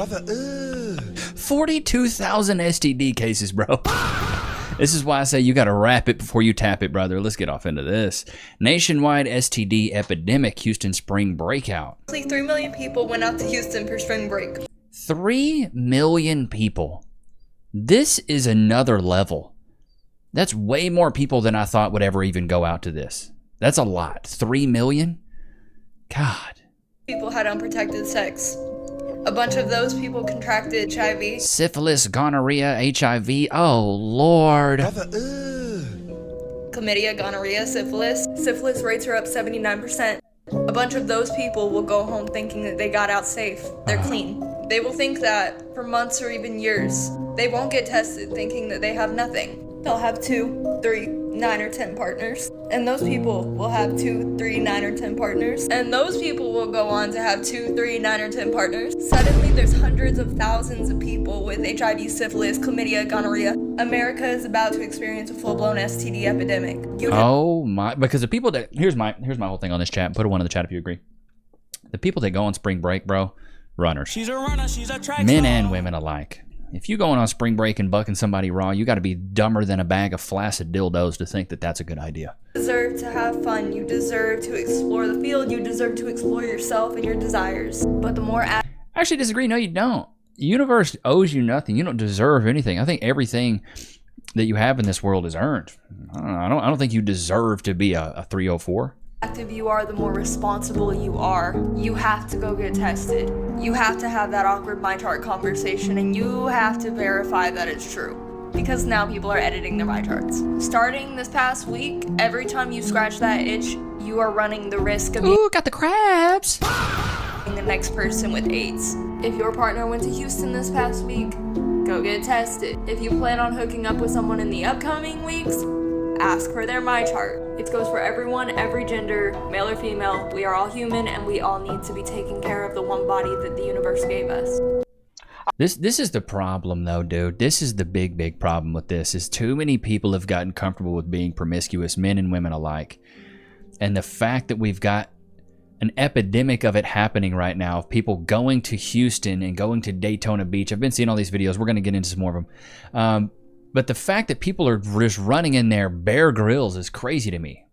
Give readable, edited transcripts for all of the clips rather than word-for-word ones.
Brother, 42,000 STD cases, bro. This is why I say you got to wrap it before you tap it, brother. Let's get off into this. Nationwide STD epidemic, Houston spring breakout. 3 million people went out to Houston for spring break. 3 million people. This is another level. That's way more people than I thought would ever even go out to this. That's a lot. 3 million? God. People had unprotected sex. A bunch of those people contracted HIV. Syphilis, gonorrhea, HIV. Oh, Lord. brother, Chlamydia, gonorrhea, syphilis. Syphilis rates are up 79%. A bunch of those people will go home thinking that they got out safe. They're clean. They will think that for months or even years. They won't get tested thinking that they have nothing. They'll have 2, 3, 9 or 10 partners. And those people will have 2, 3, 9 or 10 partners. And those people will go on to have 2, 3, 9 or 10 partners. Suddenly there's hundreds of thousands of people with HIV, syphilis, chlamydia, gonorrhea. America is about to experience a full-blown STD epidemic. Oh my, because the people that, here's my whole thing on this chat. Put a 1 in the chat if you agree. The people that go on spring break, bro, runners. She's a runner, she's a track Men star. and women alike. If you going on spring break and bucking somebody raw, you got to be dumber than a bag of flaccid dildos to think that that's a good idea. You deserve to have fun. You deserve to explore the field. You deserve to explore yourself and your desires. But the more I actually disagree. No, you don't. The universe owes you nothing. You don't deserve anything. I think everything that you have in this world is earned. I don't know. I don't think you deserve to be a 304. active you are, the more responsible you are. You have to go get tested. You have to have that awkward My Chart conversation, and you have to verify that it's true. Because now people are editing their My Charts. Starting this past week, every time you scratch that itch, you are running the risk of Ooh, got the crabs. being the next person with AIDS. If your partner went to Houston this past week, go get tested. If you plan on hooking up with someone in the upcoming weeks, ask for their My Chart. It goes for everyone, every gender, male or female. We are all human, and we all need to be taking care of the one body that the universe gave us. This is the problem, though, dude. This is the big problem with this, is too many people have gotten comfortable with being promiscuous, men and women alike. And the fact that we've got an epidemic of it happening right now, of people going to Houston and going to Daytona Beach. I've been seeing all these videos. We're going to get into some more of them. But the fact that people are just running in there Bear Grylls is crazy to me.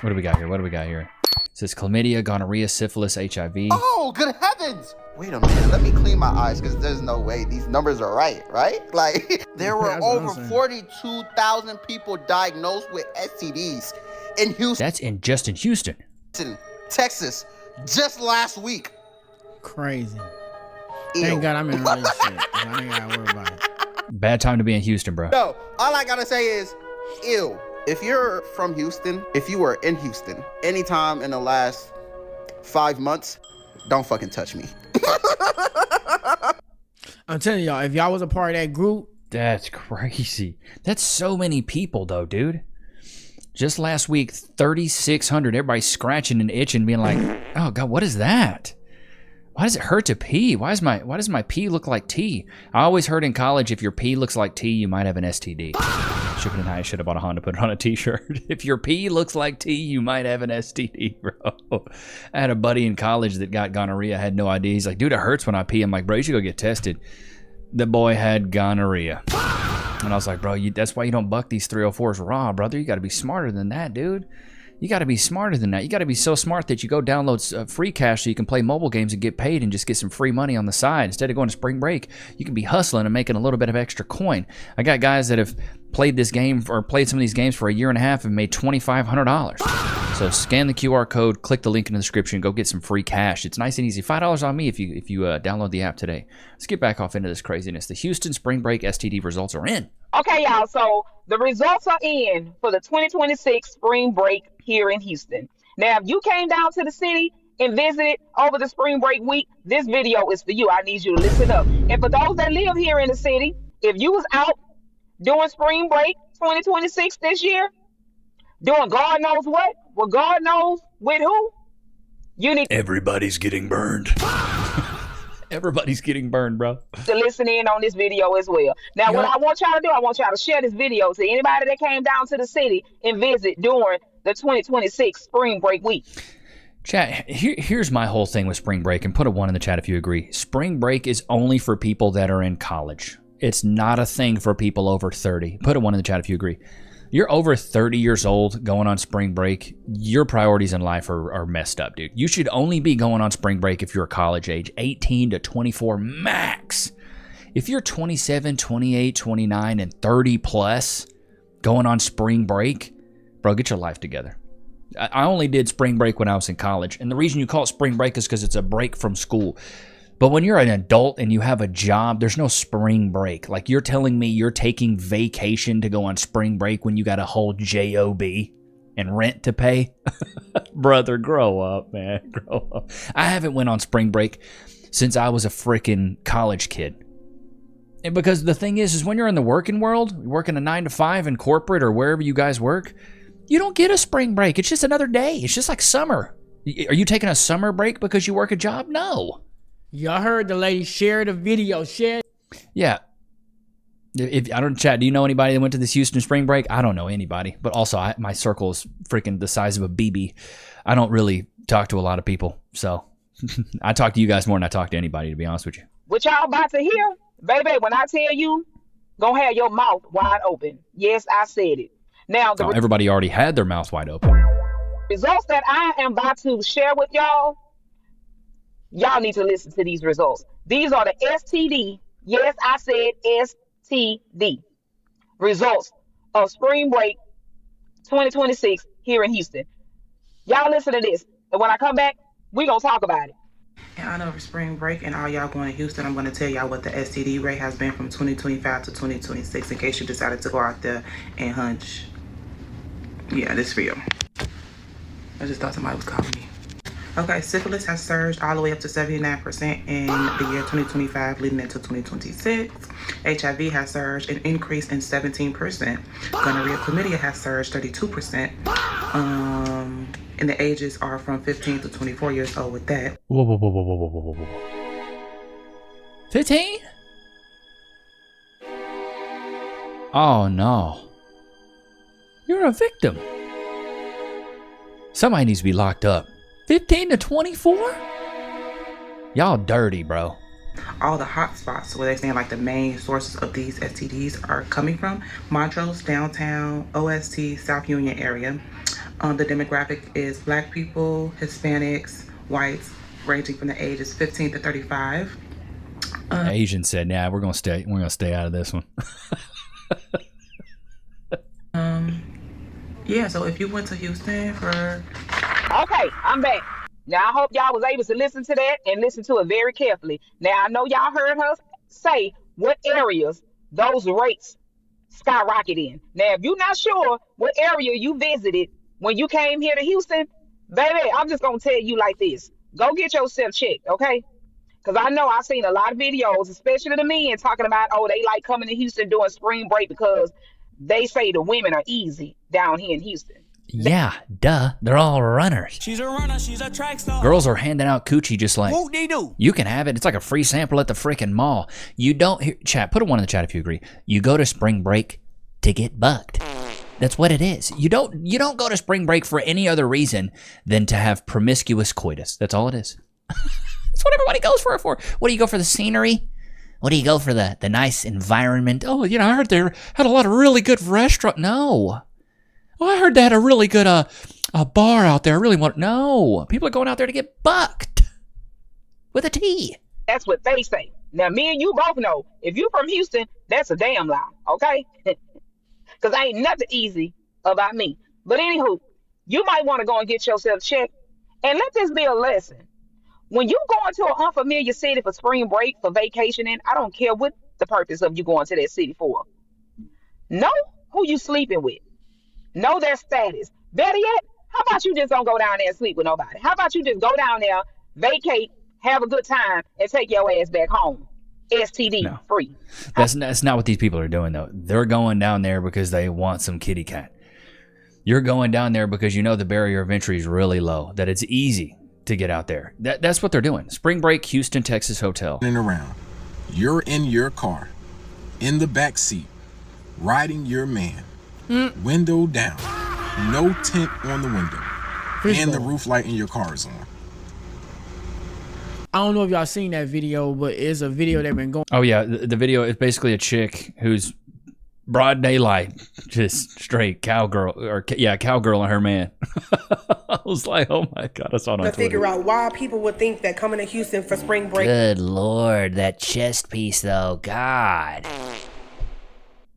What do we got here? It says chlamydia, gonorrhea, syphilis, HIV. Oh, good heavens! Wait a minute, let me clean my eyes, because there's no way these numbers are right? Like, there were over 42,000 people diagnosed with STDs in Houston. That's just in Houston. Texas, just last week. Crazy. Ew. Thank God I'm in a relationship. I ain't gotta worry about it. Bad time to be in Houston, bro. No, all I gotta say is, ew. If you're from Houston, if you were in Houston anytime in the last 5 months, don't fucking touch me. I'm telling y'all, if y'all was a part of that group, That's crazy. That's so many people, though, dude. Just last week, 3,600. Everybody scratching and itching, being like, "Oh God, what is that? Why does it hurt to pee? Why does my pee look like tea?" I always heard in college, if your pee looks like tea, you might have an STD. I should have bought a Honda, put it on a t-shirt. If your pee looks like tea, you might have an STD, bro. I had a buddy in college that got gonorrhea. I had no idea. He's like, "Dude, it hurts when I pee." I'm like, "Bro, you should go get tested." The boy had gonorrhea. And I was like, "Bro, that's why you don't buck these 304s raw, brother. You got to be smarter than that, dude. You got to be smarter than that. You got to be so smart that you go download free cash so you can play mobile games and get paid and just get some free money on the side. Instead of going to spring break, you can be hustling and making a little bit of extra coin." I got guys that have played this game or played some of these games for a year and a half and made $2,500. So scan the QR code, click the link in the description, go get some free cash. It's nice and easy. $5 on me if you download the app today. Let's get back off into this craziness. The Houston spring break STD results are in. Okay, y'all, so the results are in for the 2026 spring break here in Houston. Now, if you came down to the city and visited over the spring break week, this video is for you. I need you to listen up. And for those that live here in the city, if you was out doing spring break 2026 this year, doing God knows what, well, God knows with who, you need Everybody's getting burned. Everybody's getting burned, bro. to listen in on this video as well. Now, what I want y'all to do, I want y'all to share this video to anybody that came down to the city and visit during the 2026 spring break week. Chat, here's my whole thing with spring break, and put a 1 in the chat if you agree. Spring break is only for people that are in college. It's not a thing for people over 30. Put a 1 in the chat if you agree. You're over 30 years old going on spring break, your priorities in life are messed up, dude. You should only be going on spring break if you're college age, 18 to 24 max. If you're 27, 28, 29, and 30 plus going on spring break, bro, get your life together. I only did spring break when I was in college, and the reason you call it spring break is because it's a break from school. But when you're an adult and you have a job, there's no spring break. Like, you're telling me you're taking vacation to go on spring break when you got a whole job and rent to pay? Brother, grow up, man. Grow up. I haven't went on spring break since I was a freaking college kid. And because the thing is when you're in the working world, working a 9 to 5 in corporate or wherever you guys work, you don't get a spring break. It's just another day. It's just like summer. Are you taking a summer break because you work a job? No. Y'all heard the lady share the video. Share. Yeah. If I don't chat, do you know anybody that went to this Houston spring break? I don't know anybody. But also, my circle is freaking the size of a BB. I don't really talk to a lot of people. So I talk to you guys more than I talk to anybody, to be honest with you. What y'all about to hear? Baby, when I tell you, gonna have your mouth wide open. Yes, I said it. Now, everybody already had their mouth wide open. Results that I am about to share with y'all need to listen to these results. These are the STD. Yes, I said STD. Results of spring break 2026 here in Houston. Y'all listen to this. And when I come back, we're going to talk about it. In honor of spring break and all y'all going to Houston, I'm going to tell y'all what the STD rate has been from 2025 to 2026 in case you decided to go out there and hunch. Yeah, this is for you. I just thought somebody was calling me. Okay, syphilis has surged all the way up to 79% in the year 2025 leading into 2026. HIV has surged and increased in 17%. Gonorrhea, chlamydia has surged 32%. And the ages are from 15 to 24 years old with that. Whoa. 15? Oh no. You're a victim. Somebody needs to be locked up. 15 to 24? Y'all dirty, bro. All the hot spots where they're saying like the main sources of these STDs are coming from: Montrose, downtown, OST, South Union area. The demographic is Black people, Hispanics, whites, ranging from the ages 15 to 35. Asian said, "Nah, we're gonna stay out of this one." Yeah. So if you went to Houston for Okay, I'm back. Now, I hope y'all was able to listen to that and listen to it very carefully. Now, I know y'all heard her say what areas those rates skyrocket in. Now, if you're not sure what area you visited when you came here to Houston, baby, I'm just going to tell you like this. Go get yourself checked, okay? Because I know I've seen a lot of videos, especially the men, talking about, oh, they like coming to Houston doing spring break because they say the women are easy down here in Houston. Yeah, duh. They're all runners. She's a runner, she's a track star. Girls are handing out coochie just like, Whoop-de-doo. You can have it. It's like a free sample at the freaking mall. You don't, chat, put a 1 in the chat if you agree. You go to spring break to get bucked. That's what it is. You don't go to spring break for any other reason than to have promiscuous coitus. That's all it is. That's what everybody goes for it for. What do you go for, the scenery? What do you go for, the nice environment? Oh, I heard they had a lot of really good restaurant. No. Oh, I heard they had a really good a bar out there. I really want. No. People are going out there to get bucked. With a T. That's what they say. Now, me and you both know, if you from Houston, that's a damn lie, okay? Because ain't nothing easy about me. But anywho, you might want to go and get yourself checked. And let this be a lesson. When you go into an unfamiliar city for spring break, for vacationing, I don't care what the purpose of you going to that city for. Know who you sleeping with. Know their status. Better yet, how about you just don't go down there and sleep with nobody? How about you just go down there, vacate, have a good time, and take your ass back home? STD free. That's not what these people are doing, though. They're going down there because they want some kitty cat. You're going down there because you know the barrier of entry is really low, that it's easy to get out there. That's what they're doing. Spring break, Houston, Texas hotel. And around. You're in your car, in the back seat, riding your man, window down, no tint on the window, and the roof light in your car is on. I don't know if y'all seen that video, but it's a video that been going. Oh yeah, the video is basically a chick who's broad daylight, just straight cowgirl, cowgirl and her man. I was like, oh my God, I saw it on Twitter. Figure out why people would think that coming to Houston for spring break. Good Lord, that chest piece though, God.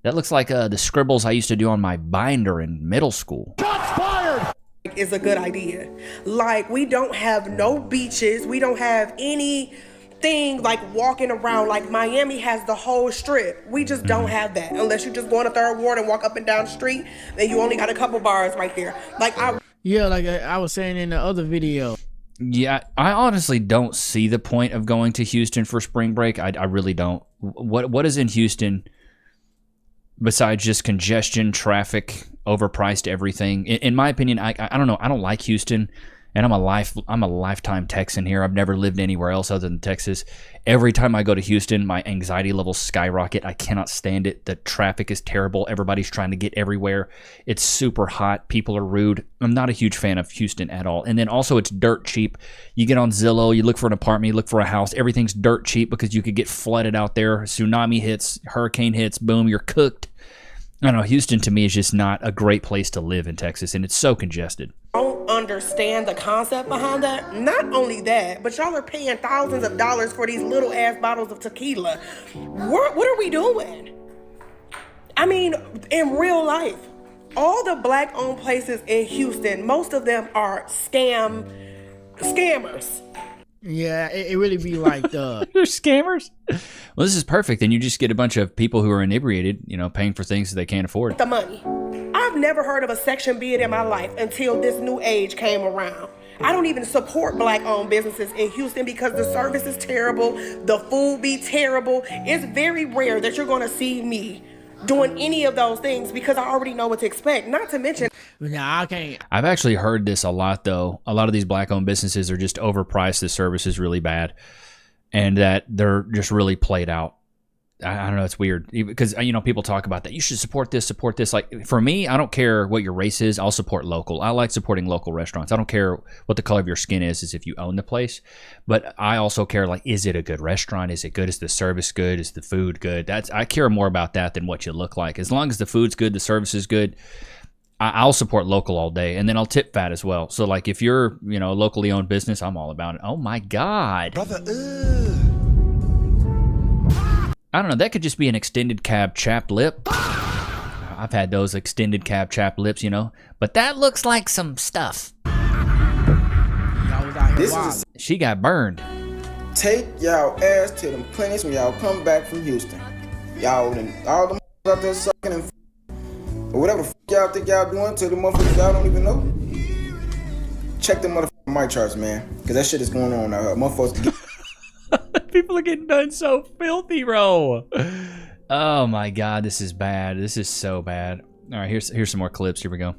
That looks like the scribbles I used to do on my binder in middle school. Shots fired! Is a good idea. Like, we don't have no beaches. We don't have anything like walking around. Like, Miami has the whole strip. We just don't have that. Unless you just go on a third ward and walk up and down the street, then you only got a couple bars right there. Like, I was saying in the other video. Yeah, I honestly don't see the point of going to Houston for spring break. I really don't. What is in Houston besides just congestion, traffic, overpriced everything? In my opinion, I don't know. I don't like Houston, and I'm a lifetime Texan here. I've never lived anywhere else other than Texas. Every time I go to Houston, my anxiety levels skyrocket. I cannot stand it. The traffic is terrible. Everybody's trying to get everywhere. It's super hot. People are rude. I'm not a huge fan of Houston at all. And then also it's dirt cheap. You get on Zillow, you look for an apartment, you look for a house. Everything's dirt cheap because you could get flooded out there. Tsunami hits, hurricane hits, boom, you're cooked. I don't know. Houston to me is just not a great place to live in Texas, and it's so congested. Don't understand the concept behind that. Not only that, but y'all are paying thousands of dollars for these little ass bottles of tequila. What are we doing? I mean, in real life, all the black-owned places in Houston, most of them are scammers. Yeah, it really be like the They're scammers. Well, this is perfect. Then you just get a bunch of people who are inebriated, paying for things that they can't afford. The money. I've never heard of a section bid in my life until this new age came around. I don't even support black-owned businesses in Houston because the service is terrible, the food be terrible. It's very rare that you're gonna see me doing any of those things because I already know what to expect. Not to mention, I can't. I've actually heard this a lot, though. A lot of these black-owned businesses are just overpriced. The service is really bad, and that they're just really played out. I don't know. It's weird because people talk about that. You should support this, support this. Like for me, I don't care what your race is. I'll support local. I like supporting local restaurants. I don't care what the color of your skin is if you own the place. But I also care, like, is it a good restaurant? Is it good? Is the service good? Is the food good? I care more about that than what you look like. As long as the food's good, the service is good, I'll support local all day, and then I'll tip fat as well. So like if you're a locally owned business, I'm all about it. Oh my God, brother. I don't know. That could just be an extended cab chapped lip. I've had those extended cab chapped lips, but that looks like some stuff. She got burned. Take y'all ass to them clinics when y'all come back from Houston. Y'all and all them out there sucking and or whatever the y'all think y'all doing to the motherfuckers y'all don't even know. Check the motherfucking mic charts, man, because that shit is going on out here. Motherfuckers. People are getting done so filthy, bro. Oh my God, this is bad. This is so bad. All right, here's some more clips. Here we go.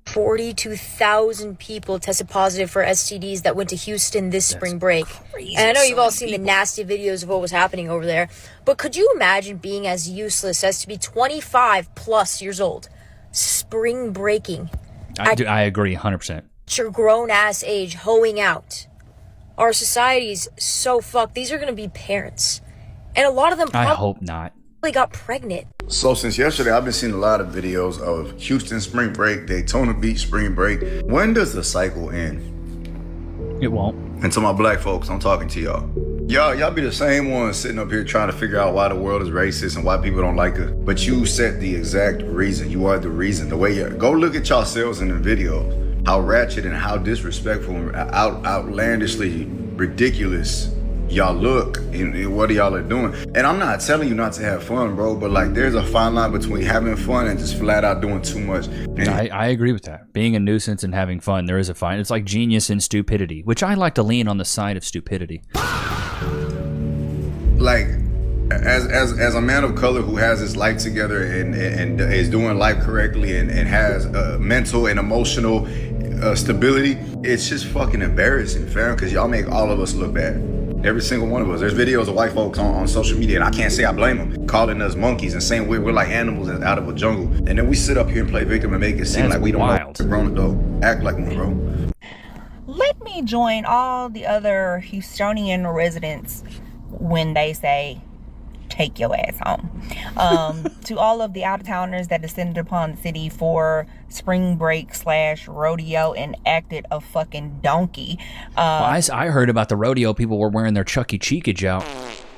42,000 people tested positive for STDs that went to Houston this spring break. And I know you've all seen the nasty videos of what was happening over there, but could you imagine being as useless as to be 25 plus years old, spring breaking? I agree 100%. At your grown-ass age, hoeing out. Our society's so fucked. These are going to be parents. And a lot of them I hope not. Got pregnant. So since yesterday, I've been seeing a lot of videos of Houston spring break, Daytona Beach spring break. When does the cycle end? It won't. And to my black folks, I'm talking to y'all. Y'all be the same ones sitting up here trying to figure out why the world is racist and why people don't like us. But you set the exact reason. You are the reason. The way you go look at yourselves in the videos. How ratchet and how disrespectful and outlandishly ridiculous y'all look and what y'all are doing. And I'm not telling you not to have fun, bro, but like there's a fine line between having fun and just flat out doing too much. And I agree with that. Being a nuisance and having fun, there is a fine. It's like genius and stupidity, which I like to lean on the side of stupidity. Like, as a man of color who has his life together and is doing life correctly and has mental and emotional stability, it's just fucking embarrassing, fam, because y'all make all of us look bad. Every single one of us. There's videos of white folks on social media, and I can't say I blame them, calling us monkeys and saying we're like animals out of a jungle. And then we sit up here and play victim and make it seem like we don't know. Grown adult. Act like one, bro. Let me join all the other Houstonian residents when they say, take your ass home. To all of the out-of-towners that descended upon the city for spring break / rodeo and acted a fucking donkey. Well, I heard about the rodeo. People were wearing their Chucky Cheekage out.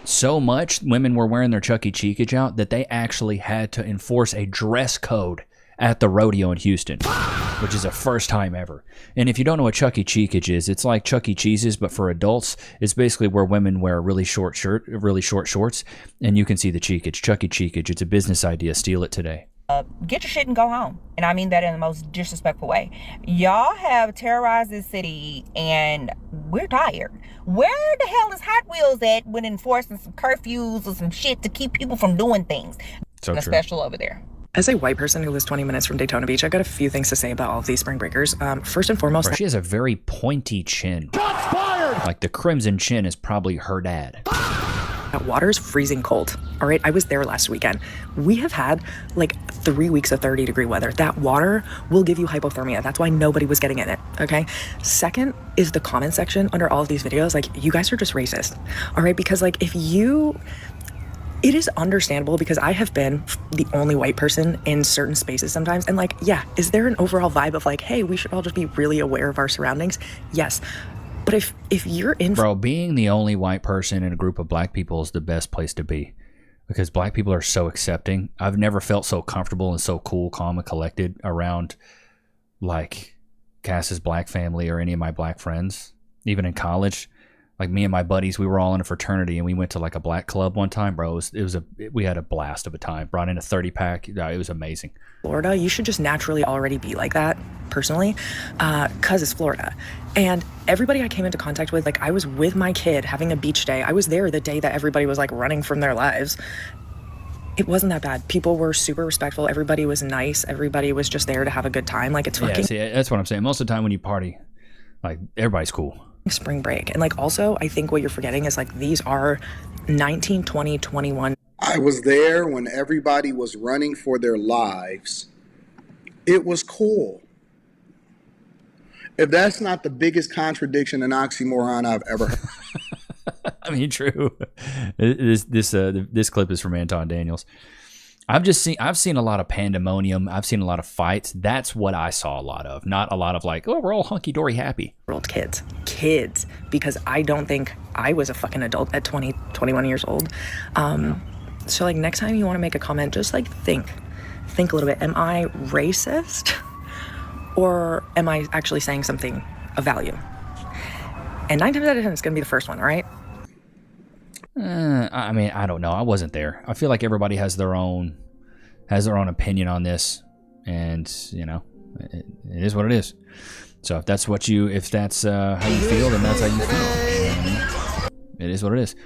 So much women were wearing their Chucky Cheekage out that they actually had to enforce a dress code at the rodeo in Houston, which is a first time ever. And if you don't know what Chucky Cheekage is, it's like Chuck E. Cheese's, but for adults. It's basically where women wear a really short shorts, and you can see the cheekage. Chucky Cheekage. It's a business idea. Steal it today. Get your shit and go home. And I mean that in the most disrespectful way. Y'all have terrorized this city, and we're tired. Where the hell is Hot Wheels at when enforcing some curfews or some shit to keep people from doing things? So true. Special over there. As a white person who lives 20 minutes from Daytona Beach, I got a few things to say about all of these spring breakers. First and foremost, She has a very pointy chin. Shots fired! Like the crimson chin is probably her dad. that water's freezing cold. All right, I was there last weekend. We have had like 3 weeks of 30-degree weather. That water will give you hypothermia. That's why nobody was getting in it, okay? Second is the comment section under all of these videos. Like, you guys are just racist, all right? Because like, it is understandable because I have been the only white person in certain spaces sometimes. And like, yeah, is there an overall vibe of like, hey, we should all just be really aware of our surroundings? Yes. But if you're in... Bro, being the only white person in a group of black people is the best place to be. Because black people are so accepting. I've never felt so comfortable and so cool, calm, and collected around like Cass's black family or any of my black friends. Even in college. Like me and my buddies, we were all in a fraternity and we went to like a black club one time, bro. We had a blast of a time. Brought in a 30-pack. It was amazing. Florida, you should just naturally already be like that, personally, because it's Florida. And everybody I came into contact with, like I was with my kid having a beach day. I was there the day that everybody was like running from their lives. It wasn't that bad. People were super respectful. Everybody was nice. Everybody was just there to have a good time. Like it's fucking... Yeah, see, that's what I'm saying. Most of the time when you party, like everybody's cool. Spring break. And like also I think what you're forgetting is like these are 19, 20, 21. I was there when everybody was running for their lives. It was cool. If that's not the biggest contradiction and oxymoron I've ever heard. I mean, true. This clip is from Anton Daniels. I've seen a lot of pandemonium. I've seen a lot of fights. That's what I saw a lot of. Not a lot of like, oh, we're all hunky-dory happy. Kids, because I don't think I was a fucking adult at 20, 21 years old. So like next time you want to make a comment, just like think a little bit. Am I racist? Or am I actually saying something of value? And 9 times out of 10, it's going to be the first one, all right? I mean, I don't know. I wasn't there. I feel like everybody has their own opinion on this, and you know, it is what it is. So if that's how you feel, then that's how you feel. It is what it is.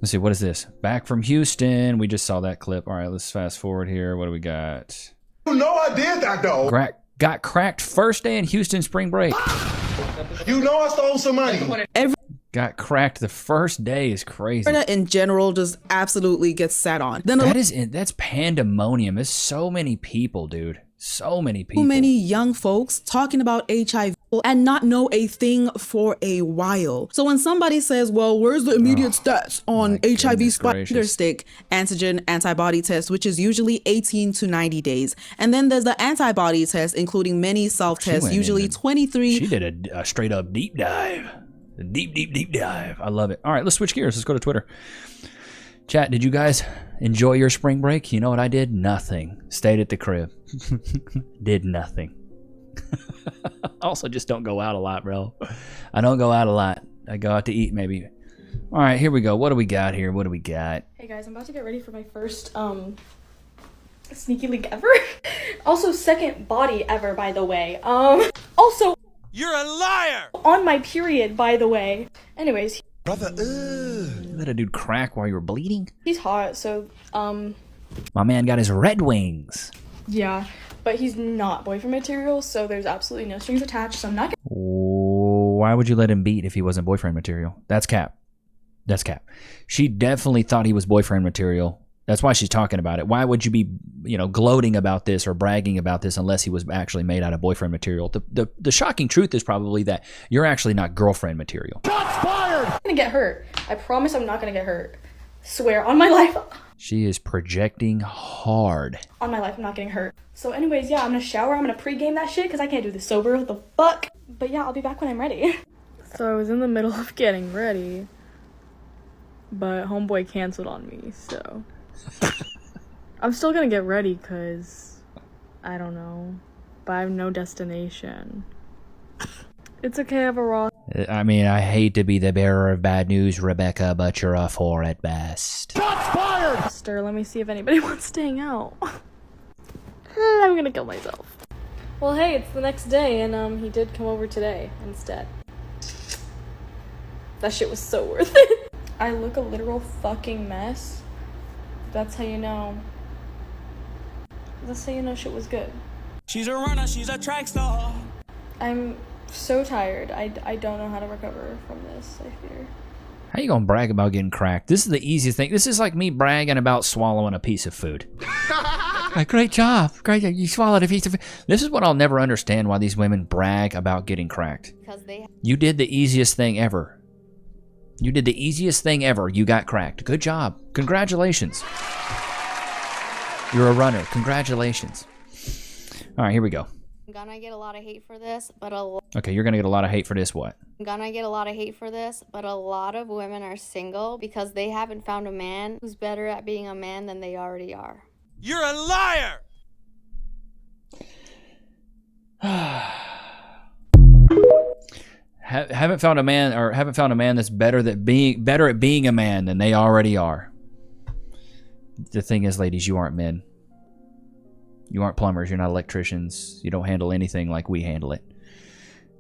Let's see, what is this? Back from Houston. We just saw that clip. All right, let's fast forward here. What do we got? You know I did that though. Got cracked first day in Houston spring break. You know I stole some money. Got cracked the first day is crazy. Florida in general just absolutely gets sat on. Then that's pandemonium. There's so many people, dude. So many people. Too many young folks talking about HIV and not know a thing for a while. So when somebody says, well, where's the immediate stats on HIV spider stick antigen antibody test, which is usually 18 to 90 days. And then there's the antibody test, including many self-tests, usually 23. She did a straight up deep dive. A deep dive. I love it. All right, let's switch gears. Let's go to Twitter. Chat, did you guys enjoy your spring break? You know what I did? Nothing. Stayed at the crib. Did nothing. Also, just don't go out a lot, bro. I don't go out a lot. I go out to eat, maybe. All right, here we go. What do we got here? What do we got? Hey, guys, I'm about to get ready for my first sneaky link ever. Also, second body ever, by the way. Also... You're a liar! On my period, by the way. Anyways. Brother, you let a dude crack while you were bleeding? He's hot, so, My man got his Red Wings. Yeah, but he's not boyfriend material, so there's absolutely no strings attached, so I'm not gonna... Why would you let him beat if he wasn't boyfriend material? That's cap. That's cap. She definitely thought he was boyfriend material. That's why she's talking about it. Why would you be, gloating about this or bragging about this unless he was actually made out of boyfriend material? The shocking truth is probably that you're actually not girlfriend material. Shots fired! I'm gonna get hurt. I promise I'm not gonna get hurt. Swear on my life. She is projecting hard. On my life, I'm not getting hurt. So anyways, yeah, I'm gonna shower. I'm gonna pregame that shit because I can't do this sober. What the fuck? But yeah, I'll be back when I'm ready. So I was in the middle of getting ready, but homeboy canceled on me, so I'm still gonna get ready because I don't know, but I have no destination. It's okay, I have a raw. I mean, I hate to be the bearer of bad news, Rebecca, but you're a 4 at best. Shots fired! Stir, let me see if anybody wants to hang out. I'm gonna kill myself. Well, hey, it's the next day, and he did come over today instead. That shit was so worth it. I look a literal fucking mess. That's how you know. That's how you know shit was good. She's a runner, she's a track star. I'm so tired. I don't know how to recover from this, I fear. How you gonna brag about getting cracked? This is the easiest thing. This is like me bragging about swallowing a piece of food. Great job. Great job. You swallowed a piece of food. This is what I'll never understand, why these women brag about getting cracked. You did the easiest thing ever. You did the easiest thing ever. You got cracked. Good job. Congratulations. You're a runner. Congratulations. All right, here we go. I'm gonna get a lot of hate for this, but Okay, you're going to get a lot of hate for this. What? I'm gonna get a lot of hate for this, but a lot of women are single because they haven't found a man who's better at being a man than they already are. You're a liar! Haven't found a man that's better at being a man than they already are. The thing is, ladies, you aren't men. You aren't plumbers. You're not electricians. You don't handle anything like we handle it.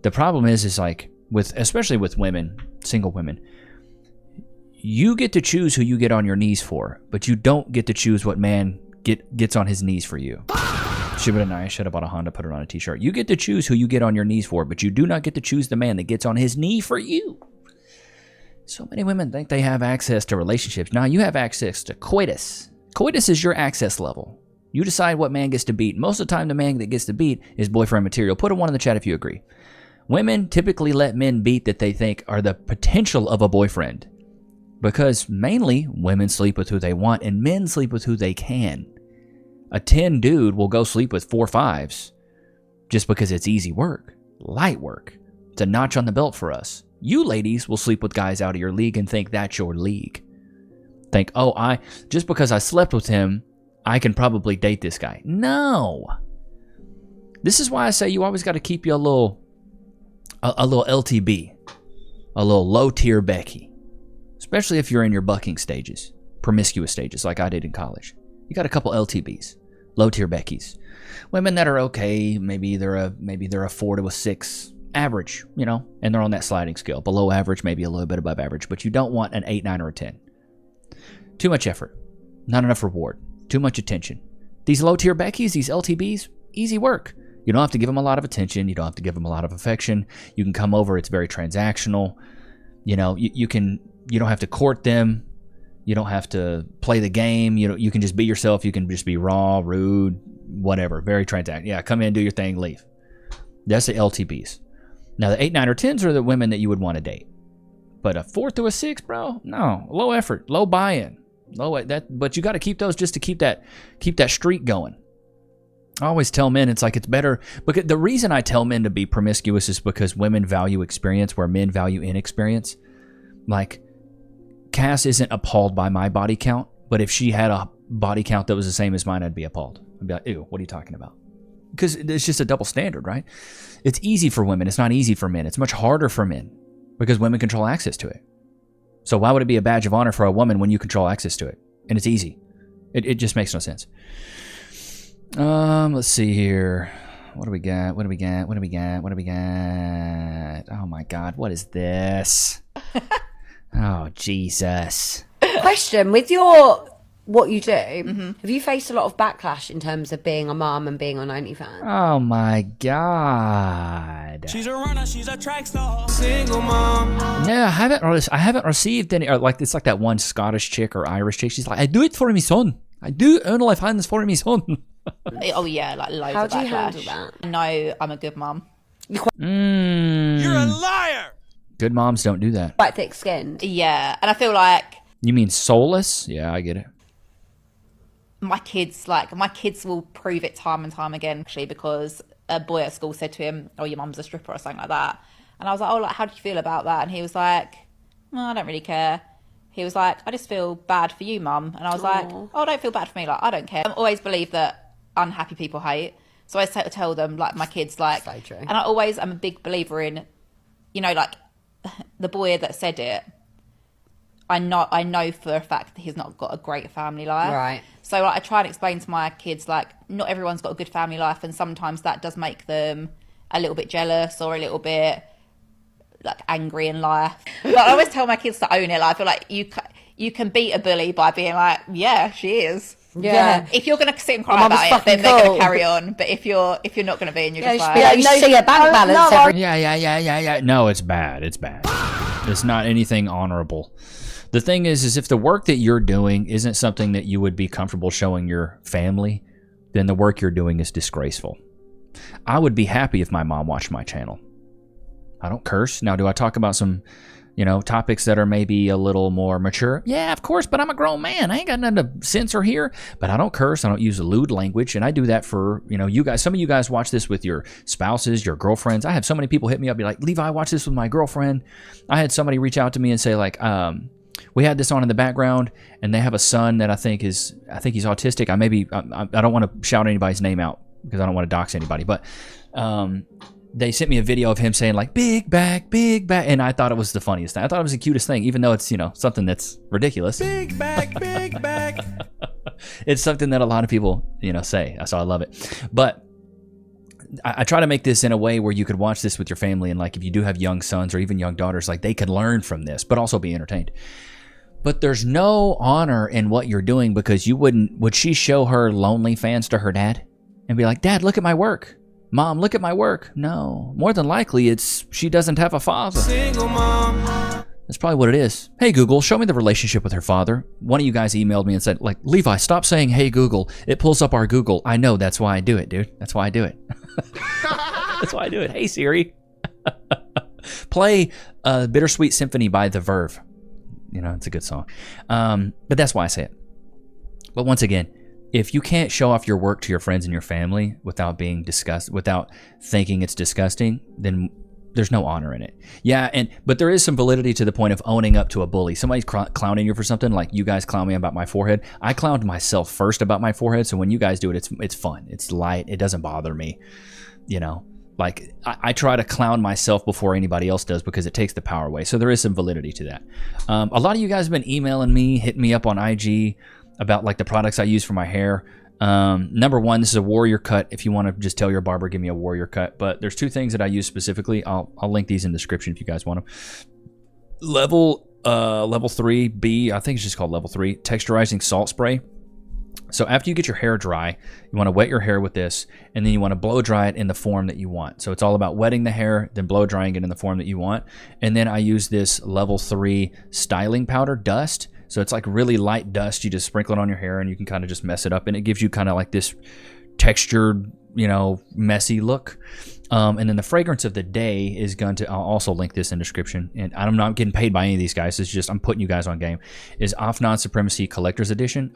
The problem is like especially with women, single women, you get to choose who you get on your knees for, but you don't get to choose what man gets on his knees for you. Should have bought a Honda, put it on a t-shirt. You get to choose who you get on your knees for, but you do not get to choose the man that gets on his knee for you. So many women think they have access to relationships. Now you have access to coitus. Coitus is your access level. You decide what man gets to beat. Most of the time, the man that gets to beat is boyfriend material. Put a 1 in the chat if you agree. Women typically let men beat that they think are the potential of a boyfriend, because mainly women sleep with who they want and men sleep with who they can. A 10 dude will go sleep with 4 5s just because it's easy work, light work. It's a notch on the belt for us. You ladies will sleep with guys out of your league and think that's your league. Think, just because I slept with him, I can probably date this guy. No. This is why I say you always got to keep you a little LTB, a little low tier Becky, especially if you're in your bucking stages, promiscuous stages like I did in college. You got a couple LTBs, low tier Beckys, women that are okay. Maybe they're a 4 to a 6, average, and they're on that sliding scale. Below average, maybe a little bit above average, but you don't want an 8, 9, or a 10. Too much effort, not enough reward, too much attention. These low tier Beckys, these LTBs, easy work. You don't have to give them a lot of attention. You don't have to give them a lot of affection. You can come over. It's very transactional. You don't have to court them. You don't have to play the game. You can just be yourself. You can just be raw, rude, whatever. Very transactional. Yeah, come in, do your thing, leave. That's the LTBs. Now, the 8, 9, or 10s are the women that you would want to date. But a 4 through a 6, bro, no. Low effort, low buy-in. But you got to keep those just to keep that streak going. I always tell men it's better, because the reason I tell men to be promiscuous is because women value experience where men value inexperience. Like, Cass isn't appalled by my body count, but if she had a body count that was the same as mine, I'd be appalled. I'd be like, ew, what are you talking about? Because it's just a double standard, right? It's easy for women. It's not easy for men. It's much harder for men because women control access to it. So why would it be a badge of honor for a woman when you control access to it? And it's easy. It just makes no sense. Let's see here. What do we got? Oh my God, what is this? Oh, Jesus. Question, with your what you do, have you faced a lot of backlash in terms of being a mom and being on OnlyFans? Oh my God. She's a runner, she's a track star. Single mom. No, I haven't received any, like, it's like that one Scottish chick or Irish chick. She's like, I do it for me son. I do OnlyFans for me son. Oh yeah, like loads How of do you backlash. handle that? No, I'm a good mum. You're a liar. Good moms don't do that. Quite thick-skinned. Yeah, and I feel like You mean soulless? Yeah, I get it. my kids will prove it time and time again, actually, because a boy at school said to him, oh, your mum's a stripper or something like that. And I was like, oh, like, how do you feel about that? And he was like, oh, I don't really care. He was like, I just feel bad for you, mum. And I was like, oh, don't feel bad for me. Like, I don't care. I always believe that unhappy people hate. So I tell them, like, my kids, like, so true. And I'm a big believer in, you know, like, the boy that said it, I know for a fact that he's not got a great family life. Right. So like, I try and explain to my kids, like, not everyone's got a good family life, and sometimes that does make them a little bit jealous or a little bit like angry in life. But I always tell my kids to own it. Like, I feel like you can beat a bully by being like, yeah, she is. Yeah. If you're gonna sit and My cry mum's about it, then fucking they're cool. gonna carry on. But if you're not gonna be, and you're just like, you should see a bank balance every. Yeah. No, it's bad. It's bad. It's not anything honorable. The thing is if the work that you're doing isn't something that you would be comfortable showing your family, then the work you're doing is disgraceful. I would be happy if my mom watched my channel. I don't curse. Now, do I talk about some, topics that are maybe a little more mature? Yeah, of course, but I'm a grown man. I ain't got nothing to censor here. But I don't curse. I don't use lewd language. And I do that for, you guys. Some of you guys watch this with your spouses, your girlfriends. I have so many people hit me up, be like, Levi, I watch this with my girlfriend. I had somebody reach out to me and say, like, we had this on in the background, and they have a son that I think he's autistic. I don't want to shout anybody's name out because I don't want to dox anybody, but they sent me a video of him saying, like, big back, and I thought it was the funniest thing. I thought it was the cutest thing, even though it's, something that's ridiculous. Big back. It's something that a lot of people, say, so I love it. But I try to make this in a way where you could watch this with your family, and like if you do have young sons or even young daughters, like they could learn from this, but also be entertained. But there's no honor in what you're doing, because would she show her lonely fans to her dad and be like, Dad, look at my work. Mom, look at my work. No, more than likely it's she doesn't have a father. Single mom. That's probably what it is. Hey Google, show me the relationship with her father. One of you guys emailed me and said, like, Levi, stop saying hey Google. It pulls up our Google. I know, that's why I do it, dude. That's why I do it. That's why I do it. Hey Siri. Play Bittersweet Symphony by The Verve. It's a good song. But that's why I say it. But once again, if you can't show off your work to your friends and your family without being without thinking it's disgusting, then there's no honor in it. Yeah, but there is some validity to the point of owning up to a bully. Somebody's clowning you for something, like you guys clown me about my forehead. I clowned myself first about my forehead, so when you guys do it, it's fun. It's light. It doesn't bother me. Like I try to clown myself before anybody else does, because it takes the power away. So there is some validity to that. A lot of you guys have been emailing me, hitting me up on IG about like the products I use for my hair. Number one, this is a warrior cut. If you want to just tell your barber, give me a warrior cut. But there's two things that I use specifically. I'll link these in the description if you guys want them. Level 3B, I think it's just called level 3, texturizing salt spray. So after you get your hair dry, you want to wet your hair with this, and then you want to blow dry it in the form that you want. So it's all about wetting the hair, then blow drying it in the form that you want. And then I use this level 3 styling powder dust. So it's like really light dust. You just sprinkle it on your hair, and you can kind of just mess it up, and it gives you kind of like this textured, messy look. And then the fragrance of the day is going to, I'll also link this in the description, and I'm not getting paid by any of these guys. It's just, I'm putting you guys on game, is Off Non-Supremacy Collector's Edition.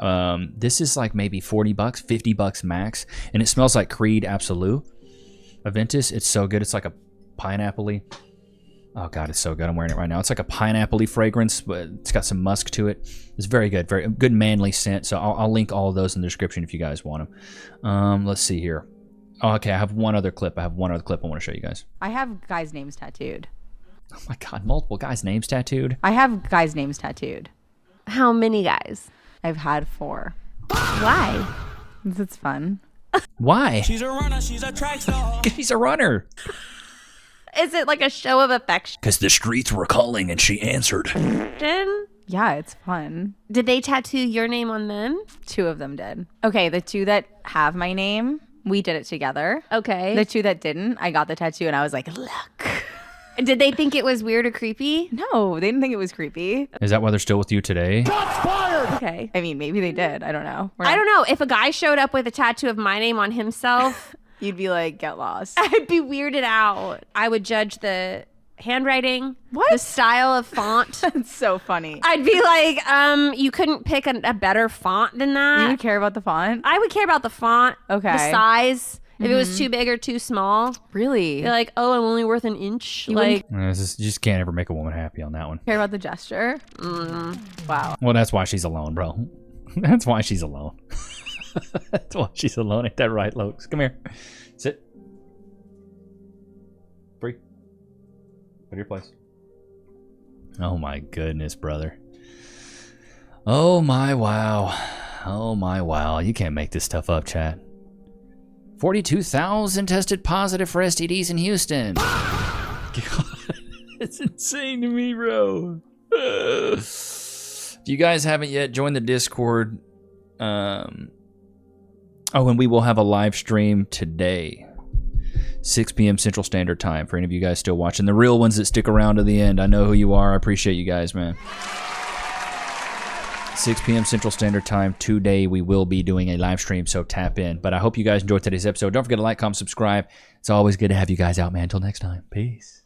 This is like maybe $40, $50 max, and it smells like Creed Absolute Aventus. It's so good. It's like a pineapple-y. Oh God, it's so good. I'm wearing it right now. It's like a pineapple-y fragrance, but it's got some musk to it. It's very good manly scent. So I'll link all of those in the description if you guys want them. Let's see here. Oh, okay, I have one other clip. I want to show you guys. I have guys' names tattooed. Oh my God, multiple guys' names tattooed? I have guys' names tattooed. How many guys? I've had 4. Why? It's fun. Why? She's a runner, she's a track star. She's a runner. Is it like a show of affection? Because the streets were calling and she answered. Yeah, it's fun. Did they tattoo your name on them? 2 of them did. Okay, the 2 that have my name, we did it together. Okay. The 2 that didn't, I got the tattoo and I was like, look. Did they think it was weird or creepy? No, they didn't think it was creepy. Is that why they're still with you today? Okay. I mean, maybe they did. I don't know. I don't know. If a guy showed up with a tattoo of my name on himself, you'd be like, get lost. I'd be weirded out. I would judge the handwriting, the style of font. That's so funny. I'd be like, you couldn't pick a better font than that. You would care about the font? I would care about the font. Okay. The size. If it was too big or too small. Really? You're like, oh, I'm only worth an inch. You like, You just can't ever make a woman happy on that one. Care about the gesture? Wow. Well, that's why she's alone, bro. That's why she's alone. That's why she's alone. Ain't that right, Lokes? Come here. Sit. Free. Go to your place. Oh my goodness, brother. Oh my wow. Oh my wow. You can't make this stuff up, chat. 42,000 tested positive for STDs in Houston. God, it's insane to me, bro. If you guys haven't yet, join the Discord. And we will have a live stream today. 6 p.m. Central Standard Time for any of you guys still watching. The real ones that stick around to the end. I know who you are. I appreciate you guys, man. 6 p.m. Central Standard Time today. We will be doing a live stream, so tap in. But I hope you guys enjoyed today's episode. Don't forget to like, comment, subscribe. It's always good to have you guys out, man. Until next time. Peace.